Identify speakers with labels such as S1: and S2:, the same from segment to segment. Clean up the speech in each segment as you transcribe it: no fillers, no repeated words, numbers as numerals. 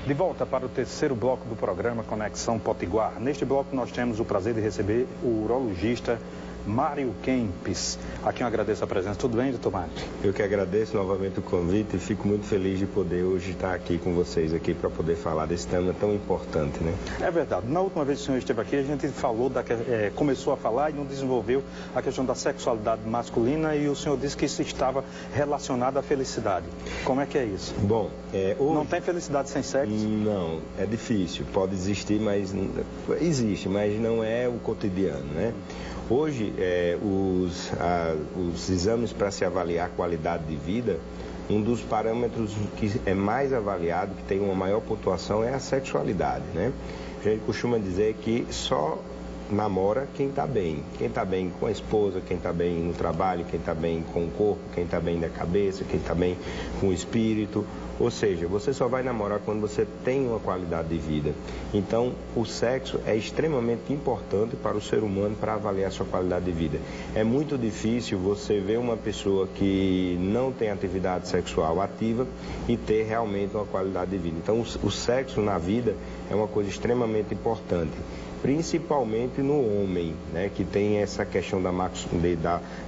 S1: De volta para o terceiro bloco do programa Conexão Potiguar. Neste bloco nós temos o prazer de receber o urologista Mário Kempis, a quem eu agradeço a presença. Tudo bem, doutor Mário?
S2: Eu que agradeço novamente o convite e fico muito feliz de poder hoje estar aqui com vocês aqui para poder falar desse tema tão importante, né?
S1: É verdade. Na última vez que o senhor esteve aqui, a gente falou começou a falar e não desenvolveu a questão da sexualidade masculina e o senhor disse que isso estava relacionado à felicidade. Como é que é isso?
S2: Bom, hoje...
S1: Não tem felicidade sem sexo?
S2: Não, é difícil. Pode existir, mas existe, mas não é o cotidiano, né? Hoje, os exames para se avaliar a qualidade de vida, um dos parâmetros que é mais avaliado, que tem uma maior pontuação, é a sexualidade, né? A gente costuma dizer que só namora quem está bem. Quem está bem com a esposa, quem está bem no trabalho, quem está bem com o corpo, quem está bem da cabeça, quem está bem com o espírito. Ou seja, você só vai namorar quando você tem uma qualidade de vida. Então, o sexo é extremamente importante para o ser humano para avaliar a sua qualidade de vida. É muito difícil você ver uma pessoa que não tem atividade sexual ativa e ter realmente uma qualidade de vida. Então, o sexo na vida é uma coisa extremamente importante. Principalmente no homem, né, que tem essa questão da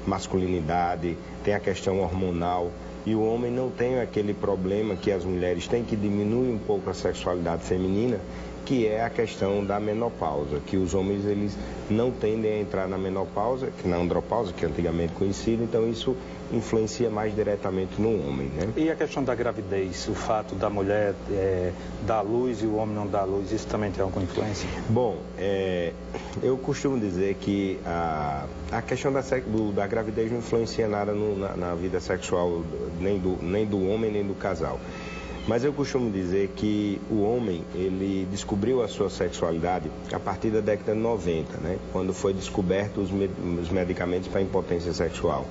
S2: masculinidade, tem a questão hormonal, e o homem não tem aquele problema que as mulheres têm, que diminui um pouco a sexualidade feminina, que é a questão da menopausa, que os homens eles não tendem a entrar na menopausa, que na andropausa, que é antigamente conhecida, então isso influencia mais diretamente no homem, né?
S1: E a questão da gravidez, o fato da mulher dar luz e o homem não dar luz, isso também tem alguma influência?
S2: Bom, eu costumo dizer que a questão da gravidez não influencia nada na vida sexual, nem do homem, nem do casal. Mas eu costumo dizer que o homem, ele descobriu a sua sexualidade a partir da década de 90, né? Quando foi descoberto os medicamentos para impotência sexual.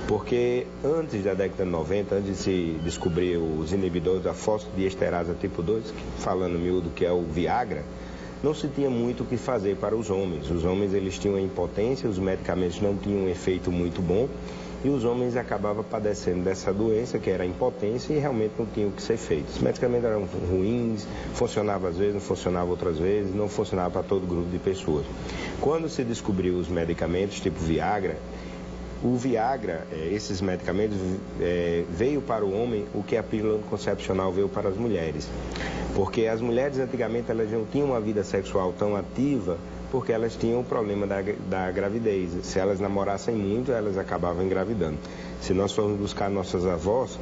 S2: Porque antes da década de 90, antes de se descobrir os inibidores da fosfodiesterase tipo 2, falando miúdo que é o Viagra, não se tinha muito o que fazer para os homens. Os homens eles tinham a impotência, os medicamentos não tinham um efeito muito bom e os homens acabavam padecendo dessa doença, que era a impotência, e realmente não tinha o que ser feito. Os medicamentos eram ruins, funcionavam às vezes, não funcionavam outras vezes, não funcionava para todo grupo de pessoas. Quando se descobriu os medicamentos tipo Viagra, o Viagra, esses medicamentos, veio para o homem o que a pílula anticoncepcional veio para as mulheres. Porque as mulheres antigamente elas não tinham uma vida sexual tão ativa porque elas tinham o problema da gravidez. Se elas namorassem muito, elas acabavam engravidando. Se nós formos buscar nossas avós,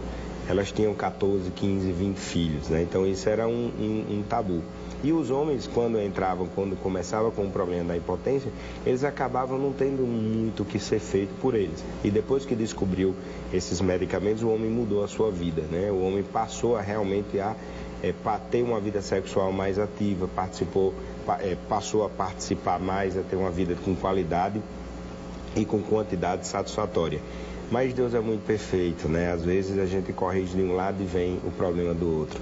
S2: elas tinham 14, 15, 20 filhos, né? Então isso era um tabu. E os homens, quando começavam com o problema da impotência, eles acabavam não tendo muito o que ser feito por eles. E depois que descobriu esses medicamentos, o homem mudou a sua vida, né? O homem passou a realmente ter uma vida sexual mais ativa, passou a participar mais, a ter uma vida com qualidade e com quantidade satisfatória. Mas Deus é muito perfeito, né? Às vezes a gente corrige de um lado e vem o problema do outro.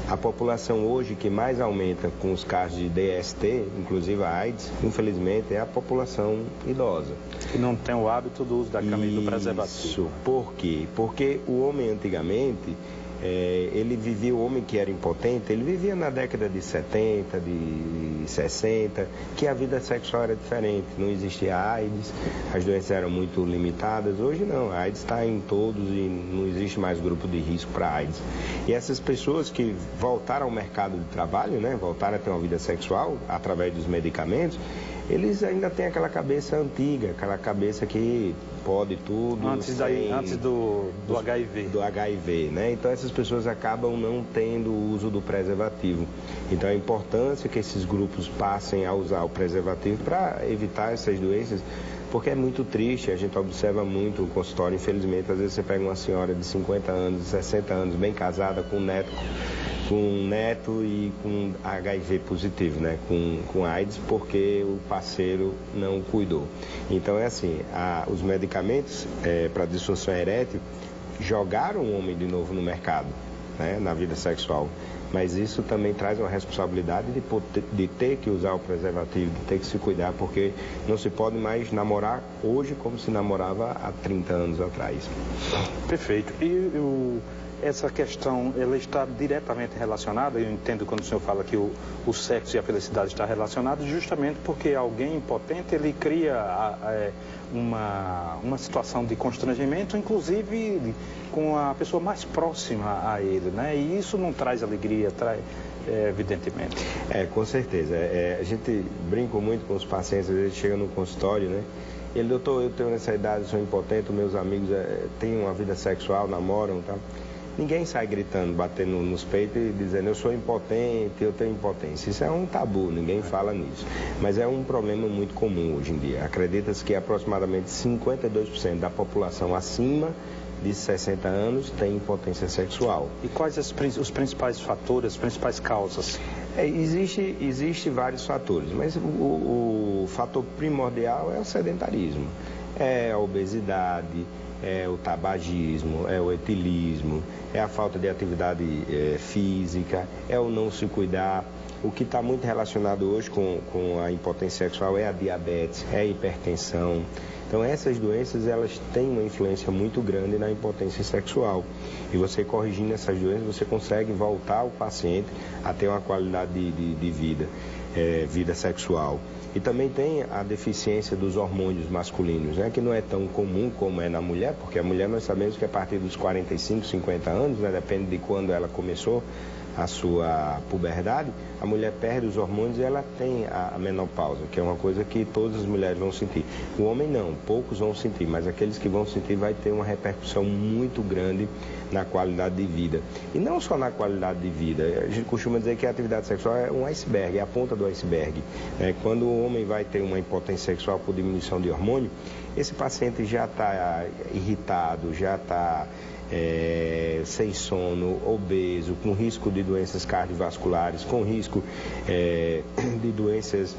S2: A população hoje que mais aumenta com os casos de DST, inclusive a AIDS, infelizmente, é a população idosa.
S1: Que não tem o hábito do uso da camisa do preservativo.
S2: Isso. Por quê? Porque o homem antigamente, o homem que era impotente, ele vivia na década de 70, de 60, que a vida sexual era diferente, não existia AIDS, as doenças eram muito limitadas. Hoje não, a AIDS está em todos e não existe mais grupo de risco para AIDS. E essas pessoas que voltaram ao mercado de trabalho, né, voltaram a ter uma vida sexual através dos medicamentos, eles ainda têm aquela cabeça antiga, aquela cabeça que pode tudo.
S1: Antes do HIV.
S2: Do HIV, né? Então essas pessoas acabam não tendo o uso do preservativo. Então a importância que esses grupos passem a usar o preservativo para evitar essas doenças, porque é muito triste, a gente observa muito no consultório, infelizmente, às vezes você pega uma senhora de 50 anos, 60 anos, bem casada, com um neto e com HIV positivo, né? Com AIDS, porque o parceiro não cuidou. Então é assim, os medicamentos para disfunção erétil jogaram o homem de novo no mercado, né? Na vida sexual. Mas isso também traz uma responsabilidade de ter que usar o preservativo, de ter que se cuidar, porque não se pode mais namorar hoje como se namorava há 30 anos atrás.
S1: Perfeito. E essa questão, ela está diretamente relacionada, eu entendo quando o senhor fala que o sexo e a felicidade estão relacionados, justamente porque alguém impotente, ele cria uma situação de constrangimento, inclusive com a pessoa mais próxima a ele, né? E isso não traz alegria, evidentemente.
S2: Com certeza. A gente brinca muito com os pacientes, às vezes chega no consultório, né? Ele, doutor, eu tenho nessa idade, sou impotente, meus amigos têm uma vida sexual, namoram e tal. Ninguém sai gritando, batendo nos peitos e dizendo eu sou impotente, eu tenho impotência. Isso é um tabu, ninguém fala nisso. Mas é um problema muito comum hoje em dia. Acredita-se que aproximadamente 52% da população acima de 60 anos tem impotência sexual.
S1: E quais os principais fatores, as principais causas?
S2: Existe vários fatores, mas o fator primordial é o sedentarismo. É a obesidade, é o tabagismo, é o etilismo, é a falta de atividade física, é o não se cuidar. O que está muito relacionado hoje com a impotência sexual é a diabetes, é a hipertensão. Então essas doenças, elas têm uma influência muito grande na impotência sexual. E você corrigindo essas doenças, você consegue voltar o paciente a ter uma qualidade de vida, vida sexual. E também tem a deficiência dos hormônios masculinos, né, que não é tão comum como é na mulher, porque a mulher nós sabemos que a partir dos 45, 50 anos, né, depende de quando ela começou a sua puberdade, a mulher perde os hormônios e ela tem a menopausa, que é uma coisa que todas as mulheres vão sentir. O homem não, poucos vão sentir, mas aqueles que vão sentir vai ter uma repercussão muito grande na qualidade de vida. E não só na qualidade de vida, a gente costuma dizer que a atividade sexual é um iceberg, é a ponta do iceberg. Quando o homem vai ter uma impotência sexual por diminuição de hormônio, esse paciente já está irritado, já está sem sono, obeso, com risco de doenças cardiovasculares, com risco de doenças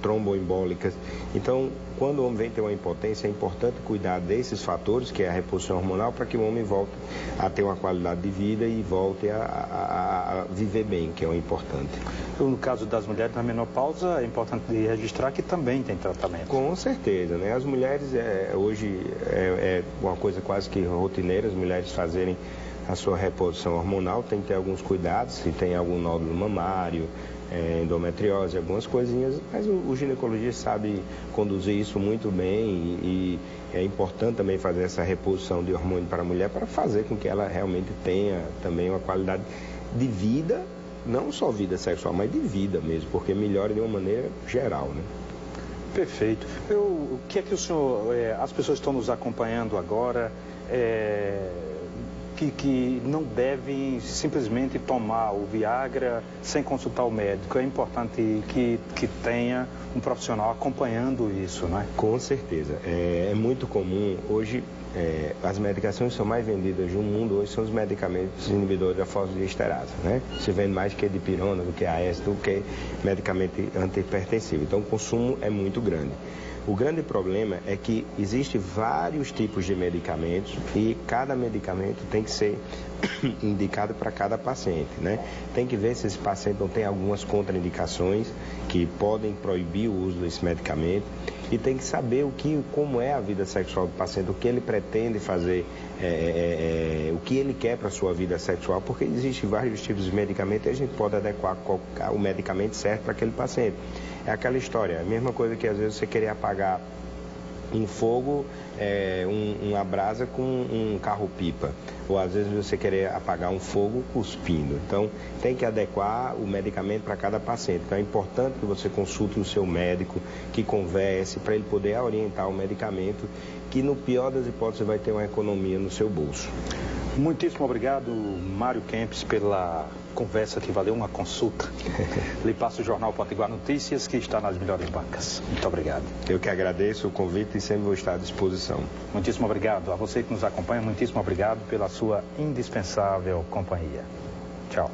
S2: tromboembólicas. Então, quando o homem vem ter uma impotência, é importante cuidar desses fatores, que é a reposição hormonal, para que o homem volte a ter uma qualidade de vida e volte a viver bem, que é o importante.
S1: No caso das mulheres na menopausa, é importante registrar que também tem tratamento.
S2: Com certeza, né? As mulheres, hoje, é uma coisa quase que rotineira, as mulheres fazerem a sua reposição hormonal, tem que ter alguns cuidados, se tem algum nódulo mamário, endometriose, algumas coisinhas, mas o ginecologista sabe conduzir isso muito bem e é importante também fazer essa reposição de hormônio para a mulher para fazer com que ela realmente tenha também uma qualidade de vida, não só vida sexual, mas de vida mesmo, porque melhora de uma maneira geral, né?
S1: Perfeito. O que é que o senhor, as pessoas estão nos acompanhando agora, que não devem simplesmente tomar o Viagra sem consultar o médico. É importante que tenha um profissional acompanhando isso, não é?
S2: Com certeza. É muito comum. Hoje, as medicações que são mais vendidas no mundo hoje são os medicamentos inibidores da fosfodiesterase, né? Se vende mais que dipirona, do que AS, do que medicamento antihipertensivo. Então, o consumo é muito grande. O grande problema é que existem vários tipos de medicamentos e cada medicamento tem que ser indicado para cada paciente, né? Tem que ver se esse paciente não tem algumas contraindicações que podem proibir o uso desse medicamento e tem que saber como é a vida sexual do paciente, o que ele pretende fazer, o que ele quer para a sua vida sexual, porque existem vários tipos de medicamento e a gente pode adequar o medicamento certo para aquele paciente. É aquela história, a mesma coisa que às vezes você querer apagar um fogo, uma brasa com um carro-pipa, ou às vezes você querer apagar um fogo cuspindo. Então, tem que adequar o medicamento para cada paciente. Então, é importante que você consulte o seu médico, que converse, para ele poder orientar o medicamento, que no pior das hipóteses vai ter uma economia no seu bolso.
S1: Muitíssimo obrigado, Mário Kempis, pela conversa que valeu uma consulta. Lhe passo o Jornal Potiguar Notícias, que está nas melhores bancas. Muito obrigado.
S2: Eu que agradeço o convite e sempre vou estar à disposição.
S1: Muitíssimo obrigado. A você que nos acompanha, muitíssimo obrigado pela sua indispensável companhia. Tchau.